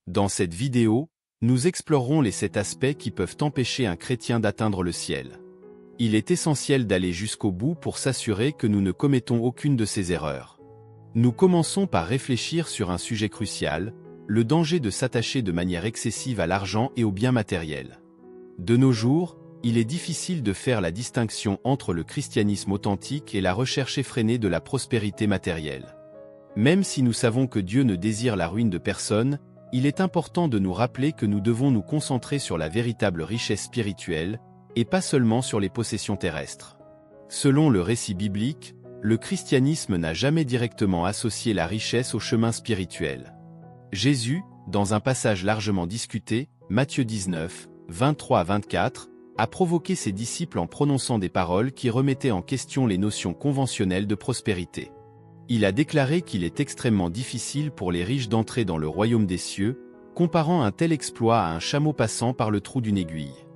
Dans cette vidéo, nous explorerons les 7 aspects qui peuvent empêcher un chrétien d'atteindre le ciel. Il est essentiel d'aller jusqu'au bout pour s'assurer que nous ne commettons aucune de ces erreurs. Nous commençons par réfléchir sur un sujet crucial, le danger de s'attacher de manière excessive à l'argent et aux biens matériels. De nos jours, il est difficile de faire la distinction entre le christianisme authentique et la recherche effrénée de la prospérité matérielle. Même si nous savons que Dieu ne désire la ruine de personne, il est important de nous rappeler que nous devons nous concentrer sur la véritable richesse spirituelle, et pas seulement sur les possessions terrestres. Selon le récit biblique, le christianisme n'a jamais directement associé la richesse au chemin spirituel. Jésus, dans un passage largement discuté, Matthieu 19, 23 à 24, a provoqué ses disciples en prononçant des paroles qui remettaient en question les notions conventionnelles de prospérité. Il a déclaré qu'il est extrêmement difficile pour les riches d'entrer dans le royaume des cieux, comparant un tel exploit à un chameau passant par le trou d'une aiguille.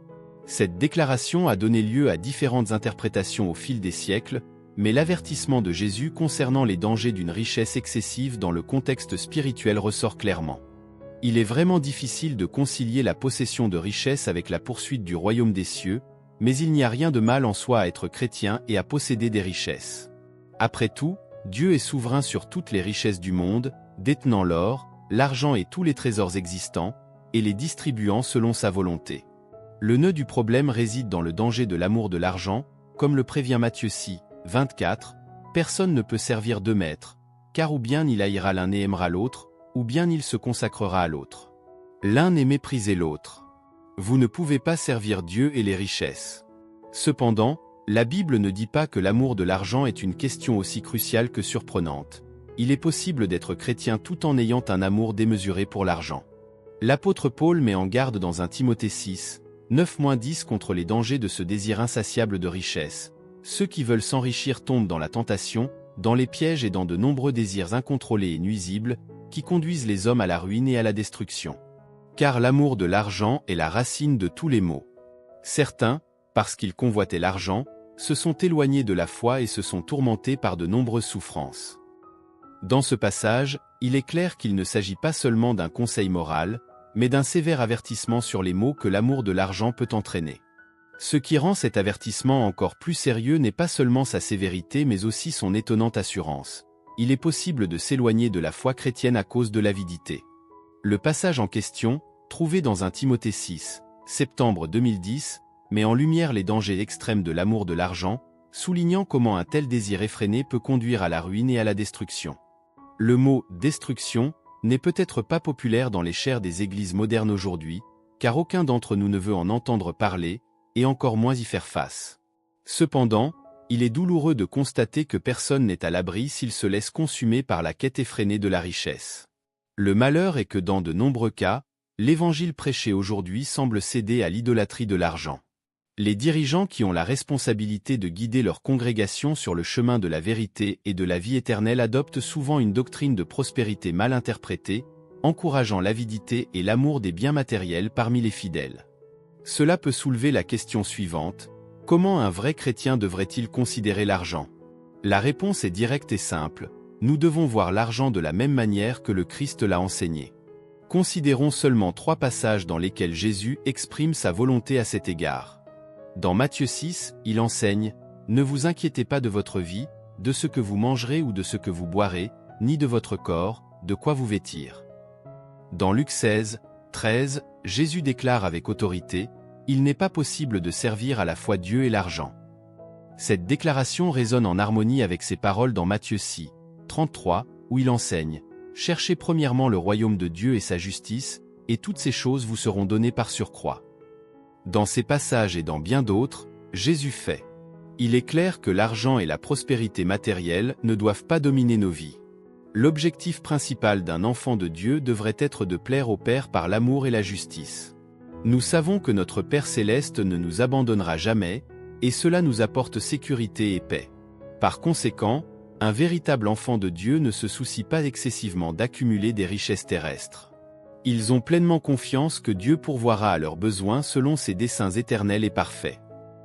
Cette déclaration a donné lieu à différentes interprétations au fil des siècles, mais l'avertissement de Jésus concernant les dangers d'une richesse excessive dans le contexte spirituel ressort clairement. Il est vraiment difficile de concilier la possession de richesses avec la poursuite du royaume des cieux, mais il n'y a rien de mal en soi à être chrétien et à posséder des richesses. Après tout, Dieu est souverain sur toutes les richesses du monde, détenant l'or, l'argent et tous les trésors existants, et les distribuant selon sa volonté. Le nœud du problème réside dans le danger de l'amour de l'argent, comme le prévient Matthieu 6, 24, « Personne ne peut servir 2 maîtres, car ou bien il haïra l'un et aimera l'autre, ou bien il se consacrera à l'autre. L'un et mépriser l'autre. Vous ne pouvez pas servir Dieu et les richesses. » Cependant, la Bible ne dit pas que l'amour de l'argent est une question aussi cruciale que surprenante. Il est possible d'être chrétien tout en ayant un amour démesuré pour l'argent. L'apôtre Paul met en garde dans 1 Timothée 6, 9-10 contre les dangers de ce désir insatiable de richesse. Ceux qui veulent s'enrichir tombent dans la tentation, dans les pièges et dans de nombreux désirs incontrôlés et nuisibles, qui conduisent les hommes à la ruine et à la destruction. Car l'amour de l'argent est la racine de tous les maux. Certains, parce qu'ils convoitaient l'argent, se sont éloignés de la foi et se sont tourmentés par de nombreuses souffrances. Dans ce passage, il est clair qu'il ne s'agit pas seulement d'un conseil moral, mais d'un sévère avertissement sur les maux que l'amour de l'argent peut entraîner. Ce qui rend cet avertissement encore plus sérieux n'est pas seulement sa sévérité mais aussi son étonnante assurance. Il est possible de s'éloigner de la foi chrétienne à cause de l'avidité. Le passage en question, trouvé dans 1 Timothée 6, septembre 2010, met en lumière les dangers extrêmes de l'amour de l'argent, soulignant comment un tel désir effréné peut conduire à la ruine et à la destruction. Le mot « destruction » n'est peut-être pas populaire dans les chairs des églises modernes aujourd'hui, car aucun d'entre nous ne veut en entendre parler, et encore moins y faire face. Cependant, il est douloureux de constater que personne n'est à l'abri s'il se laisse consumer par la quête effrénée de la richesse. Le malheur est que dans de nombreux cas, l'évangile prêché aujourd'hui semble céder à l'idolâtrie de l'argent. Les dirigeants qui ont la responsabilité de guider leur congrégation sur le chemin de la vérité et de la vie éternelle adoptent souvent une doctrine de prospérité mal interprétée, encourageant l'avidité et l'amour des biens matériels parmi les fidèles. Cela peut soulever la question suivante: comment un vrai chrétien devrait-il considérer l'argent? La réponse est directe et simple: nous devons voir l'argent de la même manière que le Christ l'a enseigné. Considérons seulement 3 passages dans lesquels Jésus exprime sa volonté à cet égard. Dans Matthieu 6, il enseigne « Ne vous inquiétez pas de votre vie, de ce que vous mangerez ou de ce que vous boirez, ni de votre corps, de quoi vous vêtir. » Dans Luc 16, 13, Jésus déclare avec autorité « Il n'est pas possible de servir à la fois Dieu et l'argent. » Cette déclaration résonne en harmonie avec ses paroles dans Matthieu 6, 33, où il enseigne « Cherchez premièrement le royaume de Dieu et sa justice, et toutes ces choses vous seront données par surcroît. » Dans ces passages et dans bien d'autres, Jésus fait. Il est clair que l'argent et la prospérité matérielle ne doivent pas dominer nos vies. L'objectif principal d'un enfant de Dieu devrait être de plaire au Père par l'amour et la justice. Nous savons que notre Père céleste ne nous abandonnera jamais, et cela nous apporte sécurité et paix. Par conséquent, un véritable enfant de Dieu ne se soucie pas excessivement d'accumuler des richesses terrestres. Ils ont pleinement confiance que Dieu pourvoira à leurs besoins selon ses desseins éternels et parfaits.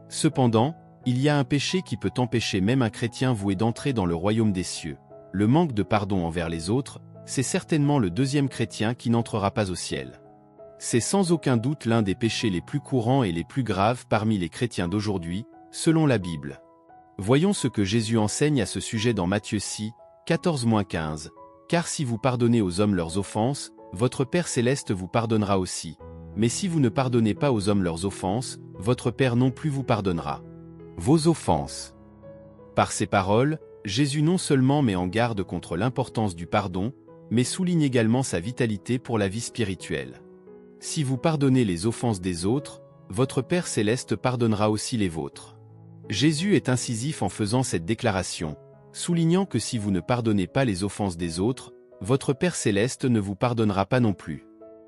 Cependant, il y a un péché qui peut empêcher même un chrétien voué d'entrer dans le royaume des cieux, le manque de pardon envers les autres, c'est certainement le deuxième chrétien qui n'entrera pas au ciel. C'est sans aucun doute l'un des péchés les plus courants et les plus graves parmi les chrétiens d'aujourd'hui, selon la Bible. Voyons ce que Jésus enseigne à ce sujet dans Matthieu 6, 14-15. « Car si vous pardonnez aux hommes leurs offenses, votre Père céleste vous pardonnera aussi. Mais si vous ne pardonnez pas aux hommes leurs offenses, votre Père non plus vous pardonnera. Vos offenses. » Par ces paroles, Jésus non seulement met en garde contre l'importance du pardon, mais souligne également sa vitalité pour la vie spirituelle. Si vous pardonnez les offenses des autres, votre Père céleste pardonnera aussi les vôtres. Jésus est incisif en faisant cette déclaration, soulignant que si vous ne pardonnez pas les offenses des autres, votre Père céleste ne vous pardonnera pas non plus.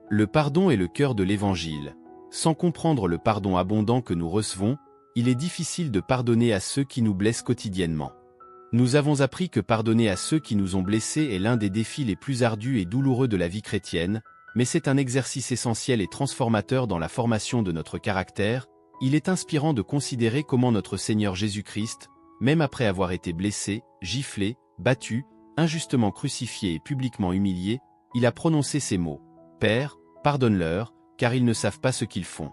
Le pardon est le cœur de l'Évangile. Sans comprendre le pardon abondant que nous recevons, il est difficile de pardonner à ceux qui nous blessent quotidiennement. Nous avons appris que pardonner à ceux qui nous ont blessés est l'un des défis les plus ardus et douloureux de la vie chrétienne, mais c'est un exercice essentiel et transformateur dans la formation de notre caractère. Il est inspirant de considérer comment notre Seigneur Jésus-Christ, même après avoir été blessé, giflé, battu, injustement crucifié et publiquement humilié, il a prononcé ces mots. « Père, pardonne-leur, car ils ne savent pas ce qu'ils font. »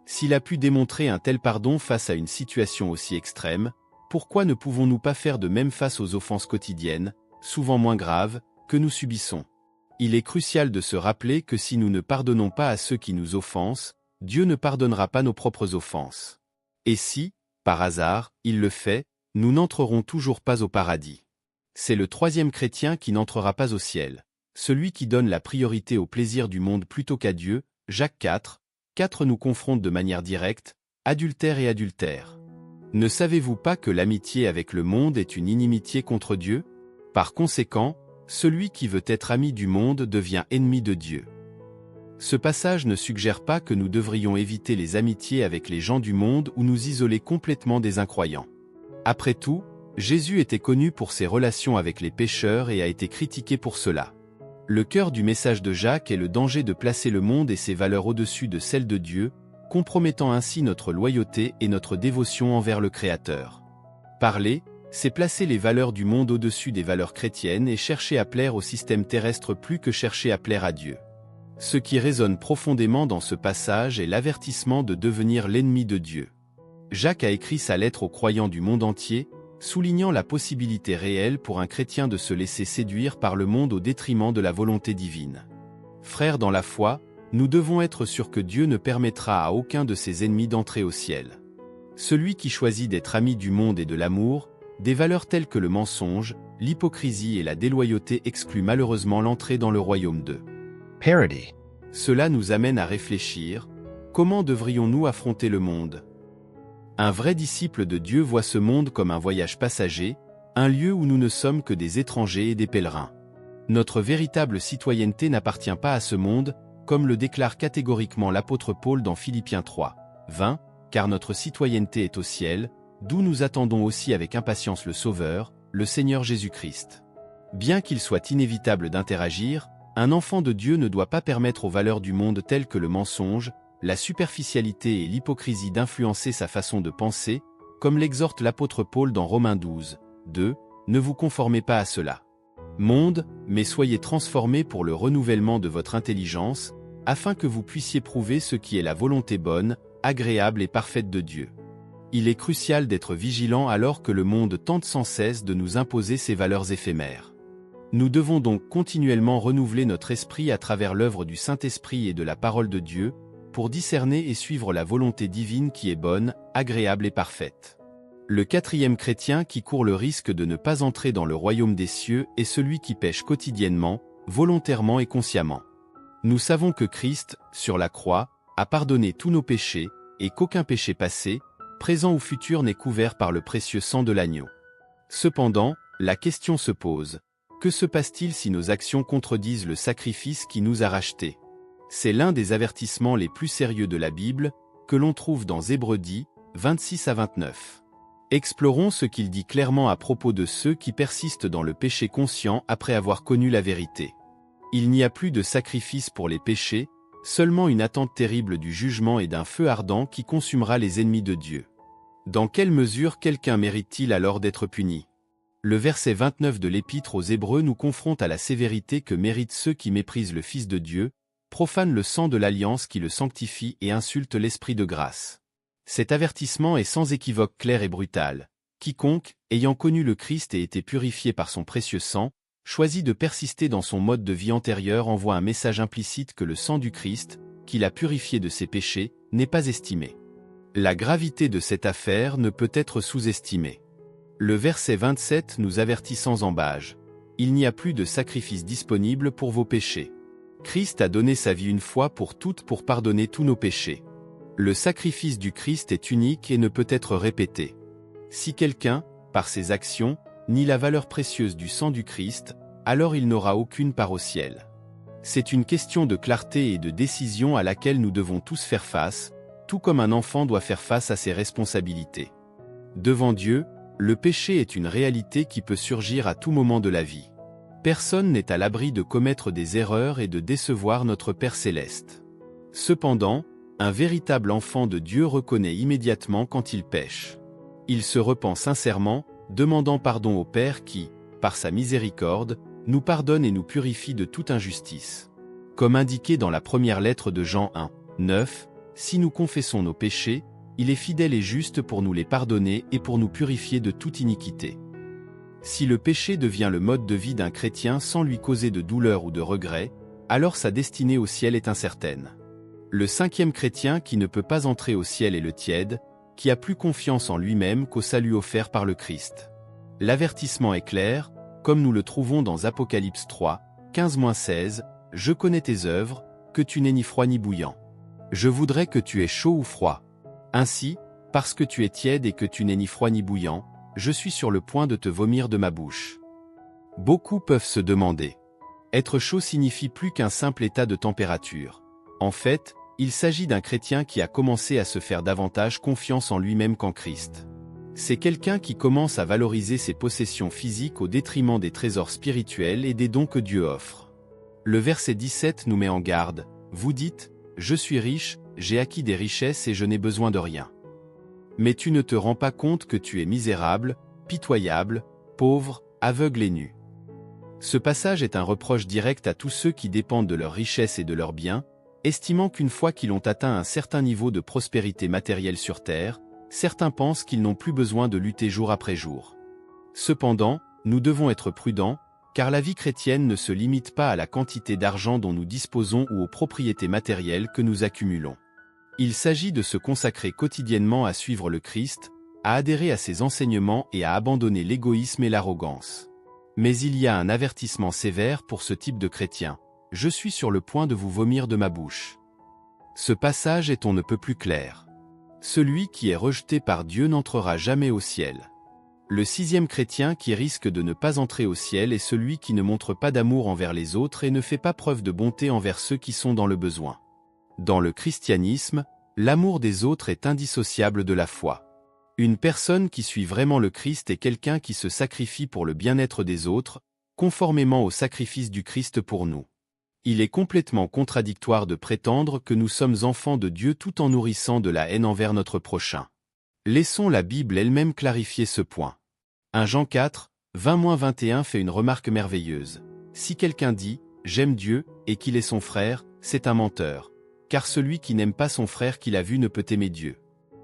S'il a pu démontrer un tel pardon face à une situation aussi extrême, pourquoi ne pouvons-nous pas faire de même face aux offenses quotidiennes, souvent moins graves, que nous subissons? Il est crucial de se rappeler que si nous ne pardonnons pas à ceux qui nous offensent, Dieu ne pardonnera pas nos propres offenses. Et si, par hasard, il le fait, nous n'entrerons toujours pas au paradis. C'est le troisième chrétien qui n'entrera pas au ciel, celui qui donne la priorité au plaisir du monde plutôt qu'à Dieu. Jacques 4, 4 nous confronte de manière directe, adultère et adultère. Ne savez-vous pas que l'amitié avec le monde est une inimitié contre Dieu? Par conséquent, celui qui veut être ami du monde devient ennemi de Dieu. Ce passage ne suggère pas que nous devrions éviter les amitiés avec les gens du monde ou nous isoler complètement des incroyants. Après tout, Jésus était connu pour ses relations avec les pécheurs et a été critiqué pour cela. Le cœur du message de Jacques est le danger de placer le monde et ses valeurs au-dessus de celles de Dieu, compromettant ainsi notre loyauté et notre dévotion envers le Créateur. Parler, c'est placer les valeurs du monde au-dessus des valeurs chrétiennes et chercher à plaire au système terrestre plus que chercher à plaire à Dieu. Ce qui résonne profondément dans ce passage est l'avertissement de devenir l'ennemi de Dieu. Jacques a écrit sa lettre aux croyants du monde entier, soulignant la possibilité réelle pour un chrétien de se laisser séduire par le monde au détriment de la volonté divine. Frères dans la foi, nous devons être sûrs que Dieu ne permettra à aucun de ses ennemis d'entrer au ciel. Celui qui choisit d'être ami du monde et de l'amour, des valeurs telles que le mensonge, l'hypocrisie et la déloyauté excluent malheureusement l'entrée dans le royaume de Paradis. Cela nous amène à réfléchir, comment devrions-nous affronter le monde? Un vrai disciple de Dieu voit ce monde comme un voyage passager, un lieu où nous ne sommes que des étrangers et des pèlerins. Notre véritable citoyenneté n'appartient pas à ce monde, comme le déclare catégoriquement l'apôtre Paul dans Philippiens 3, 20, car notre citoyenneté est au ciel, d'où nous attendons aussi avec impatience le Sauveur, le Seigneur Jésus-Christ. Bien qu'il soit inévitable d'interagir, un enfant de Dieu ne doit pas permettre aux valeurs du monde telles que le mensonge, la superficialité et l'hypocrisie d'influencer sa façon de penser, comme l'exhorte l'apôtre Paul dans Romains 12, 2, ne vous conformez pas à cela. Monde, mais soyez transformés pour le renouvellement de votre intelligence, afin que vous puissiez prouver ce qui est la volonté bonne, agréable et parfaite de Dieu. Il est crucial d'être vigilant alors que le monde tente sans cesse de nous imposer ses valeurs éphémères. Nous devons donc continuellement renouveler notre esprit à travers l'œuvre du Saint-Esprit et de la parole de Dieu, pour discerner et suivre la volonté divine qui est bonne, agréable et parfaite. Le quatrième chrétien qui court le risque de ne pas entrer dans le royaume des cieux est celui qui pêche quotidiennement, volontairement et consciemment. Nous savons que Christ, sur la croix, a pardonné tous nos péchés, et qu'aucun péché passé, présent ou futur n'est couvert par le précieux sang de l'agneau. Cependant, la question se pose. Que se passe-t-il si nos actions contredisent le sacrifice qui nous a rachetés? C'est l'un des avertissements les plus sérieux de la Bible, que l'on trouve dans Hébreux 10, 26 à 29. Explorons ce qu'il dit clairement à propos de ceux qui persistent dans le péché conscient après avoir connu la vérité. Il n'y a plus de sacrifice pour les péchés, seulement une attente terrible du jugement et d'un feu ardent qui consumera les ennemis de Dieu. Dans quelle mesure quelqu'un mérite-t-il alors d'être puni? Le verset 29 de l'Épître aux Hébreux nous confronte à la sévérité que méritent ceux qui méprisent le Fils de Dieu, profanent le sang de l'alliance qui le sanctifie et insultent l'Esprit de grâce. Cet avertissement est sans équivoque clair et brutal. Quiconque, ayant connu le Christ et été purifié par son précieux sang, choisit de persister dans son mode de vie antérieur envoie un message implicite que le sang du Christ, qui l'a purifié de ses péchés, n'est pas estimé. La gravité de cette affaire ne peut être sous-estimée. Le verset 27 nous avertit sans ambages. Il n'y a plus de sacrifice disponible pour vos péchés. Christ a donné sa vie une fois pour toutes pour pardonner tous nos péchés. Le sacrifice du Christ est unique et ne peut être répété. Si quelqu'un, par ses actions, nie la valeur précieuse du sang du Christ, alors il n'aura aucune part au ciel. C'est une question de clarté et de décision à laquelle nous devons tous faire face, tout comme un enfant doit faire face à ses responsabilités. Devant Dieu, le péché est une réalité qui peut surgir à tout moment de la vie. Personne n'est à l'abri de commettre des erreurs et de décevoir notre Père céleste. Cependant, un véritable enfant de Dieu reconnaît immédiatement quand il pêche. Il se repent sincèrement, demandant pardon au Père qui, par sa miséricorde, nous pardonne et nous purifie de toute injustice. Comme indiqué dans la première lettre de Jean 1, 9, si nous confessons nos péchés, il est fidèle et juste pour nous les pardonner et pour nous purifier de toute iniquité. Si le péché devient le mode de vie d'un chrétien sans lui causer de douleur ou de regret, alors sa destinée au ciel est incertaine. Le cinquième chrétien qui ne peut pas entrer au ciel est le tiède, qui a plus confiance en lui-même qu'au salut offert par le Christ. L'avertissement est clair, comme nous le trouvons dans Apocalypse 3, 15-16, « Je connais tes œuvres, que tu n'es ni froid ni bouillant. Je voudrais que tu aies chaud ou froid. Ainsi, parce que tu es tiède et que tu n'es ni froid ni bouillant, je suis sur le point de te vomir de ma bouche. » Beaucoup peuvent se demander. Être chaud signifie plus qu'un simple état de température. En fait, il s'agit d'un chrétien qui a commencé à se faire davantage confiance en lui-même qu'en Christ. C'est quelqu'un qui commence à valoriser ses possessions physiques au détriment des trésors spirituels et des dons que Dieu offre. Le verset 17 nous met en garde. Vous dites, « Je suis riche, j'ai acquis des richesses et je n'ai besoin de rien. » Mais tu ne te rends pas compte que tu es misérable, pitoyable, pauvre, aveugle et nu. Ce passage est un reproche direct à tous ceux qui dépendent de leurs richesses et de leurs biens, estimant qu'une fois qu'ils ont atteint un certain niveau de prospérité matérielle sur terre, certains pensent qu'ils n'ont plus besoin de lutter jour après jour. Cependant, nous devons être prudents, car la vie chrétienne ne se limite pas à la quantité d'argent dont nous disposons ou aux propriétés matérielles que nous accumulons. Il s'agit de se consacrer quotidiennement à suivre le Christ, à adhérer à ses enseignements et à abandonner l'égoïsme et l'arrogance. Mais il y a un avertissement sévère pour ce type de chrétien. « Je suis sur le point de vous vomir de ma bouche. » Ce passage est on ne peut plus clair. Celui qui est rejeté par Dieu n'entrera jamais au ciel. Le sixième chrétien qui risque de ne pas entrer au ciel est celui qui ne montre pas d'amour envers les autres et ne fait pas preuve de bonté envers ceux qui sont dans le besoin. Dans le christianisme, l'amour des autres est indissociable de la foi. Une personne qui suit vraiment le Christ est quelqu'un qui se sacrifie pour le bien-être des autres, conformément au sacrifice du Christ pour nous. Il est complètement contradictoire de prétendre que nous sommes enfants de Dieu tout en nourrissant de la haine envers notre prochain. Laissons la Bible elle-même clarifier ce point. 1 Jean 4, 20-21 fait une remarque merveilleuse. Si quelqu'un dit « J'aime Dieu » et qu'il est son frère, c'est un menteur. Car celui qui n'aime pas son frère qu'il a vu ne peut aimer Dieu.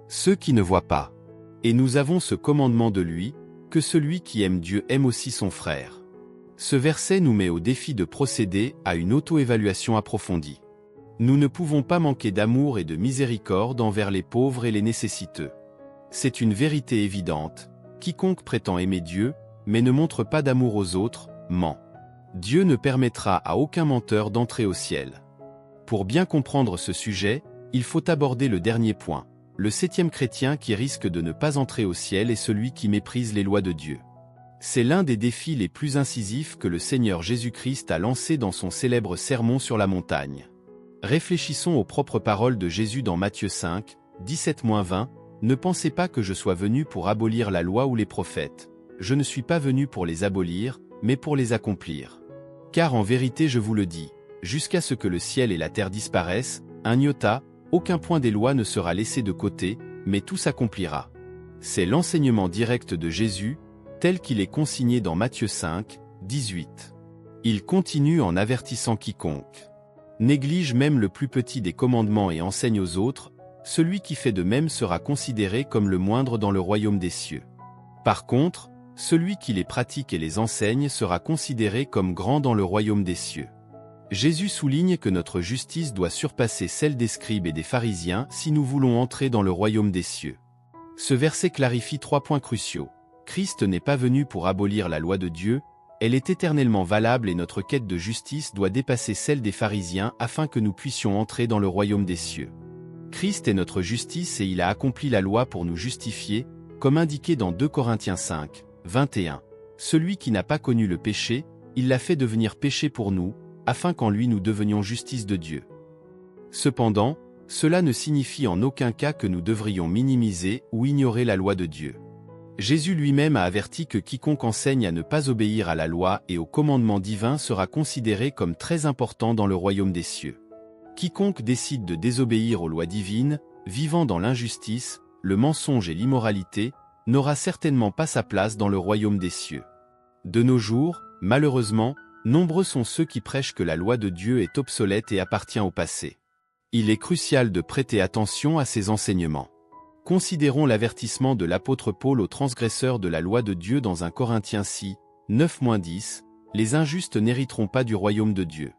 Ceux qui ne voient pas. Et nous avons ce commandement de lui, que celui qui aime Dieu aime aussi son frère. Ce verset nous met au défi de procéder à une auto-évaluation approfondie. Nous ne pouvons pas manquer d'amour et de miséricorde envers les pauvres et les nécessiteux. C'est une vérité évidente. Quiconque prétend aimer Dieu, mais ne montre pas d'amour aux autres, ment. Dieu ne permettra à aucun menteur d'entrer au ciel. Pour bien comprendre ce sujet, il faut aborder le dernier point. Le septième chrétien qui risque de ne pas entrer au ciel est celui qui méprise les lois de Dieu. C'est l'un des défis les plus incisifs que le Seigneur Jésus-Christ a lancé dans son célèbre sermon sur la montagne. Réfléchissons aux propres paroles de Jésus dans Matthieu 5, 17-20. Ne pensez pas que je sois venu pour abolir la loi ou les prophètes. Je ne suis pas venu pour les abolir, mais pour les accomplir. Car en vérité je vous le dis, jusqu'à ce que le ciel et la terre disparaissent, un iota, aucun point des lois ne sera laissé de côté, mais tout s'accomplira. C'est l'enseignement direct de Jésus, tel qu'il est consigné dans Matthieu 5, 18. Il continue en avertissant quiconque néglige même le plus petit des commandements et enseigne aux autres, celui qui fait de même sera considéré comme le moindre dans le royaume des cieux. Par contre, celui qui les pratique et les enseigne sera considéré comme grand dans le royaume des cieux. Jésus souligne que notre justice doit surpasser celle des scribes et des pharisiens si nous voulons entrer dans le royaume des cieux. Ce verset clarifie 3 points cruciaux. Christ n'est pas venu pour abolir la loi de Dieu, elle est éternellement valable et notre quête de justice doit dépasser celle des pharisiens afin que nous puissions entrer dans le royaume des cieux. Christ est notre justice et il a accompli la loi pour nous justifier, comme indiqué dans 2 Corinthiens 5, 21. Celui qui n'a pas connu le péché, il l'a fait devenir péché pour nous, afin qu'en lui nous devenions justice de Dieu. Cependant, cela ne signifie en aucun cas que nous devrions minimiser ou ignorer la loi de Dieu. Jésus lui-même a averti que quiconque enseigne à ne pas obéir à la loi et aux commandements divins sera considéré comme très important dans le royaume des cieux. Quiconque décide de désobéir aux lois divines, vivant dans l'injustice, le mensonge et l'immoralité, n'aura certainement pas sa place dans le royaume des cieux. De nos jours, malheureusement, nombreux sont ceux qui prêchent que la loi de Dieu est obsolète et appartient au passé. Il est crucial de prêter attention à ces enseignements. Considérons l'avertissement de l'apôtre Paul aux transgresseurs de la loi de Dieu dans 1 Corinthiens 6, 9-10, « Les injustes n'hériteront pas du royaume de Dieu.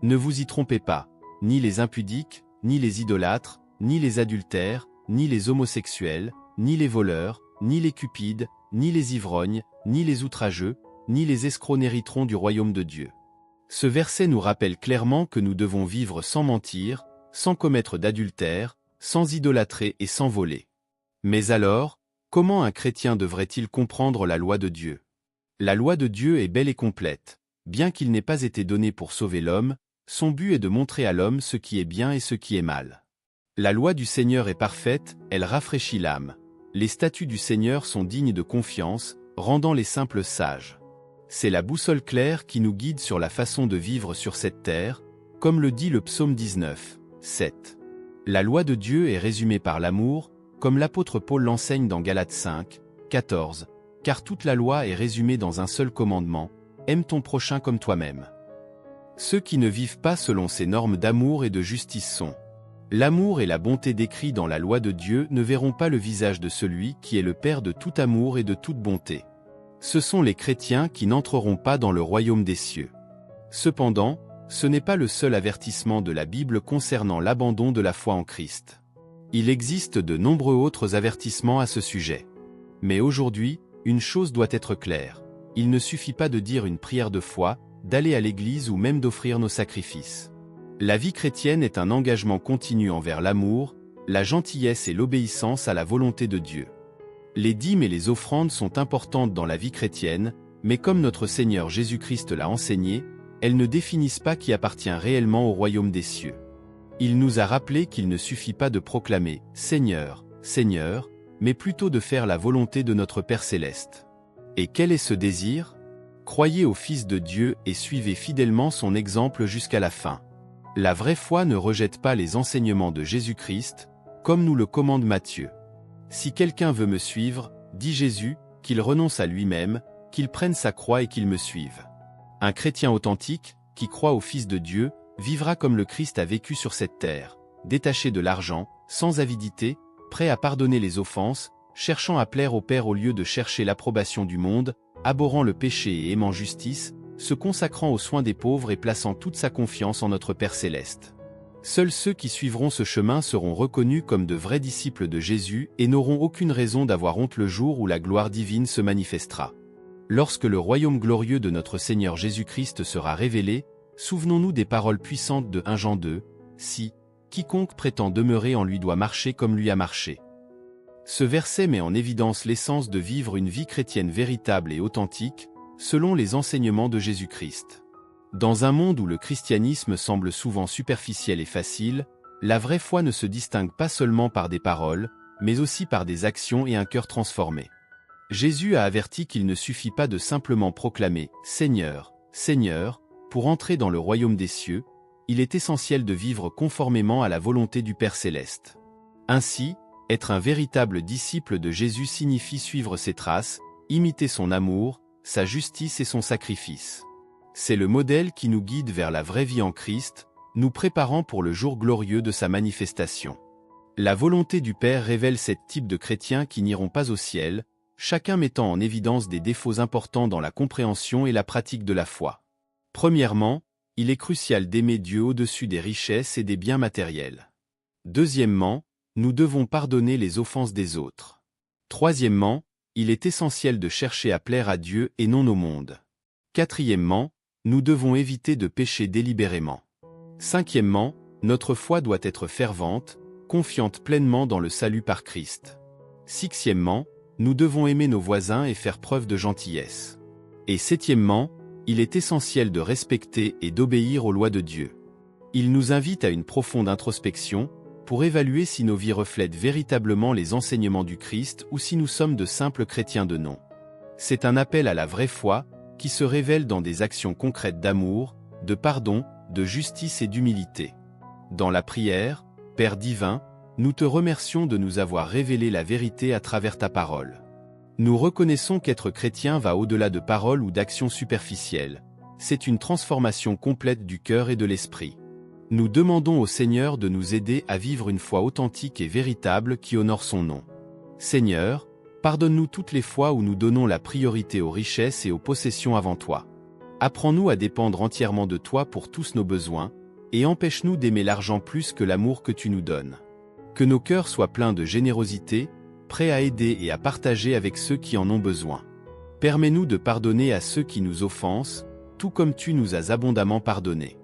Ne vous y trompez pas, ni les impudiques, ni les idolâtres, ni les adultères, ni les homosexuels, ni les voleurs, ni les cupides, ni les ivrognes, ni les outrageux, ni les escrocs n'hériteront du royaume de Dieu. » Ce verset nous rappelle clairement que nous devons vivre sans mentir, sans commettre d'adultère, sans idolâtrer et sans voler. Mais alors, comment un chrétien devrait-il comprendre la loi de Dieu? La loi de Dieu est belle et complète. Bien qu'il n'ait pas été donné pour sauver l'homme, son but est de montrer à l'homme ce qui est bien et ce qui est mal. La loi du Seigneur est parfaite, elle rafraîchit l'âme. Les statuts du Seigneur sont dignes de confiance, rendant les simples sages. C'est la boussole claire qui nous guide sur la façon de vivre sur cette terre, comme le dit le psaume 19, 7. La loi de Dieu est résumée par l'amour, comme l'apôtre Paul l'enseigne dans Galates 5, 14, car toute la loi est résumée dans un seul commandement, aime ton prochain comme toi-même. Ceux qui ne vivent pas selon ces normes d'amour et de justice sont. L'amour et la bonté décrits dans la loi de Dieu ne verront pas le visage de celui qui est le Père de tout amour et de toute bonté. Ce sont les chrétiens qui n'entreront pas dans le royaume des cieux. Cependant, ce n'est pas le seul avertissement de la Bible concernant l'abandon de la foi en Christ. Il existe de nombreux autres avertissements à ce sujet. Mais aujourd'hui, une chose doit être claire. Il ne suffit pas de dire une prière de foi, d'aller à l'église ou même d'offrir nos sacrifices. La vie chrétienne est un engagement continu envers l'amour, la gentillesse et l'obéissance à la volonté de Dieu. Les dîmes et les offrandes sont importantes dans la vie chrétienne, mais comme notre Seigneur Jésus-Christ l'a enseigné, elles ne définissent pas qui appartient réellement au royaume des cieux. Il nous a rappelé qu'il ne suffit pas de proclamer « Seigneur, Seigneur », mais plutôt de faire la volonté de notre Père céleste. Et quel est ce désir? Croyez au Fils de Dieu et suivez fidèlement son exemple jusqu'à la fin. La vraie foi ne rejette pas les enseignements de Jésus-Christ, comme nous le commande Matthieu. Si quelqu'un veut me suivre, dit Jésus, qu'il renonce à lui-même, qu'il prenne sa croix et qu'il me suive. Un chrétien authentique, qui croit au Fils de Dieu, vivra comme le Christ a vécu sur cette terre, détaché de l'argent, sans avidité, prêt à pardonner les offenses, cherchant à plaire au Père au lieu de chercher l'approbation du monde, abhorrant le péché et aimant justice, se consacrant aux soins des pauvres et plaçant toute sa confiance en notre Père céleste. Seuls ceux qui suivront ce chemin seront reconnus comme de vrais disciples de Jésus et n'auront aucune raison d'avoir honte le jour où la gloire divine se manifestera. Lorsque le royaume glorieux de notre Seigneur Jésus-Christ sera révélé, souvenons-nous des paroles puissantes de 1 Jean 2, « Si, quiconque prétend demeurer en lui doit marcher comme lui a marché. » Ce verset met en évidence l'essence de vivre une vie chrétienne véritable et authentique, selon les enseignements de Jésus-Christ. Dans un monde où le christianisme semble souvent superficiel et facile, la vraie foi ne se distingue pas seulement par des paroles, mais aussi par des actions et un cœur transformé. Jésus a averti qu'il ne suffit pas de simplement proclamer « Seigneur, Seigneur » pour entrer dans le royaume des cieux, il est essentiel de vivre conformément à la volonté du Père céleste. Ainsi, être un véritable disciple de Jésus signifie suivre ses traces, imiter son amour, sa justice et son sacrifice. C'est le modèle qui nous guide vers la vraie vie en Christ, nous préparant pour le jour glorieux de sa manifestation. La volonté du Père révèle ce type de chrétiens qui n'iront pas au ciel, chacun mettant en évidence des défauts importants dans la compréhension et la pratique de la foi. Premièrement, il est crucial d'aimer Dieu au-dessus des richesses et des biens matériels. Deuxièmement, nous devons pardonner les offenses des autres. Troisièmement, il est essentiel de chercher à plaire à Dieu et non au monde. Quatrièmement, nous devons éviter de pécher délibérément. Cinquièmement, notre foi doit être fervente, confiante pleinement dans le salut par Christ. Sixièmement, nous devons aimer nos voisins et faire preuve de gentillesse. Et septièmement, il est essentiel de respecter et d'obéir aux lois de Dieu. Il nous invite à une profonde introspection, pour évaluer si nos vies reflètent véritablement les enseignements du Christ ou si nous sommes de simples chrétiens de nom. C'est un appel à la vraie foi, qui se révèle dans des actions concrètes d'amour, de pardon, de justice et d'humilité. Dans la prière, Père divin, nous te remercions de nous avoir révélé la vérité à travers ta parole. Nous reconnaissons qu'être chrétien va au-delà de paroles ou d'actions superficielles. C'est une transformation complète du cœur et de l'esprit. Nous demandons au Seigneur de nous aider à vivre une foi authentique et véritable qui honore son nom. Seigneur, pardonne-nous toutes les fois où nous donnons la priorité aux richesses et aux possessions avant toi. Apprends-nous à dépendre entièrement de toi pour tous nos besoins, et empêche-nous d'aimer l'argent plus que l'amour que tu nous donnes. Que nos cœurs soient pleins de générosité, prêts à aider et à partager avec ceux qui en ont besoin. Permets-nous de pardonner à ceux qui nous offensent, tout comme tu nous as abondamment pardonné.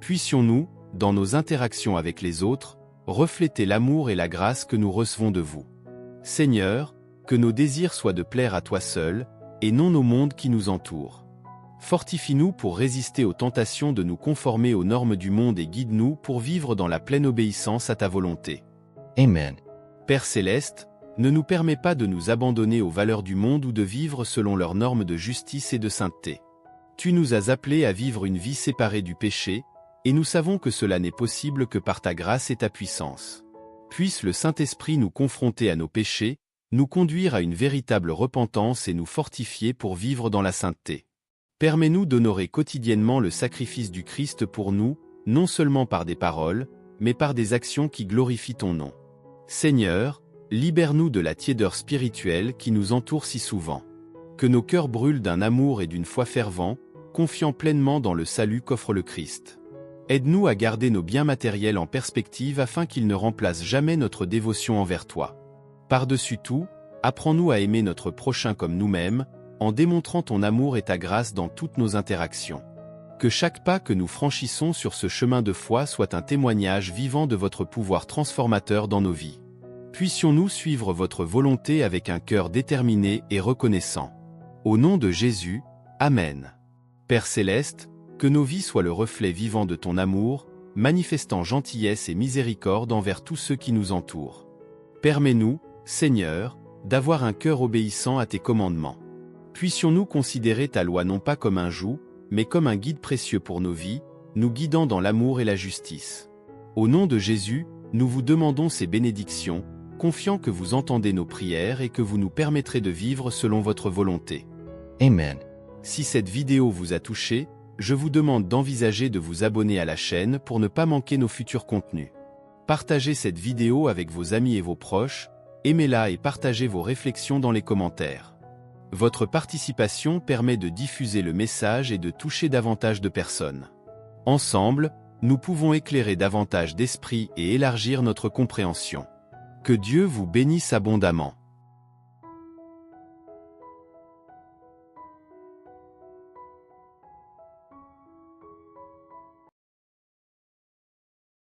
Puissions-nous, dans nos interactions avec les autres, refléter l'amour et la grâce que nous recevons de vous. Seigneur, que nos désirs soient de plaire à toi seul, et non au monde qui nous entoure. Fortifie-nous pour résister aux tentations de nous conformer aux normes du monde et guide-nous pour vivre dans la pleine obéissance à ta volonté. Amen. Père céleste, ne nous permets pas de nous abandonner aux valeurs du monde ou de vivre selon leurs normes de justice et de sainteté. Tu nous as appelés à vivre une vie séparée du péché, et nous savons que cela n'est possible que par ta grâce et ta puissance. Puisse le Saint-Esprit nous confronter à nos péchés, nous conduire à une véritable repentance et nous fortifier pour vivre dans la sainteté. Permets-nous d'honorer quotidiennement le sacrifice du Christ pour nous, non seulement par des paroles, mais par des actions qui glorifient ton nom. Seigneur, libère-nous de la tiédeur spirituelle qui nous entoure si souvent. Que nos cœurs brûlent d'un amour et d'une foi fervents, confiant pleinement dans le salut qu'offre le Christ. Aide-nous à garder nos biens matériels en perspective afin qu'ils ne remplacent jamais notre dévotion envers toi. Par-dessus tout, apprends-nous à aimer notre prochain comme nous-mêmes, en démontrant ton amour et ta grâce dans toutes nos interactions. Que chaque pas que nous franchissons sur ce chemin de foi soit un témoignage vivant de votre pouvoir transformateur dans nos vies. Puissions-nous suivre votre volonté avec un cœur déterminé et reconnaissant. Au nom de Jésus, Amen. Père céleste, que nos vies soient le reflet vivant de ton amour, manifestant gentillesse et miséricorde envers tous ceux qui nous entourent. Permets-nous, Seigneur, d'avoir un cœur obéissant à tes commandements. Puissions-nous considérer ta loi non pas comme un joug, mais comme un guide précieux pour nos vies, nous guidant dans l'amour et la justice. Au nom de Jésus, nous vous demandons ces bénédictions, confiants que vous entendez nos prières et que vous nous permettrez de vivre selon votre volonté. Amen. Si cette vidéo vous a touché, je vous demande d'envisager de vous abonner à la chaîne pour ne pas manquer nos futurs contenus. Partagez cette vidéo avec vos amis et vos proches, aimez-la et partagez vos réflexions dans les commentaires. Votre participation permet de diffuser le message et de toucher davantage de personnes. Ensemble, nous pouvons éclairer davantage d'esprits et élargir notre compréhension. Que Dieu vous bénisse abondamment.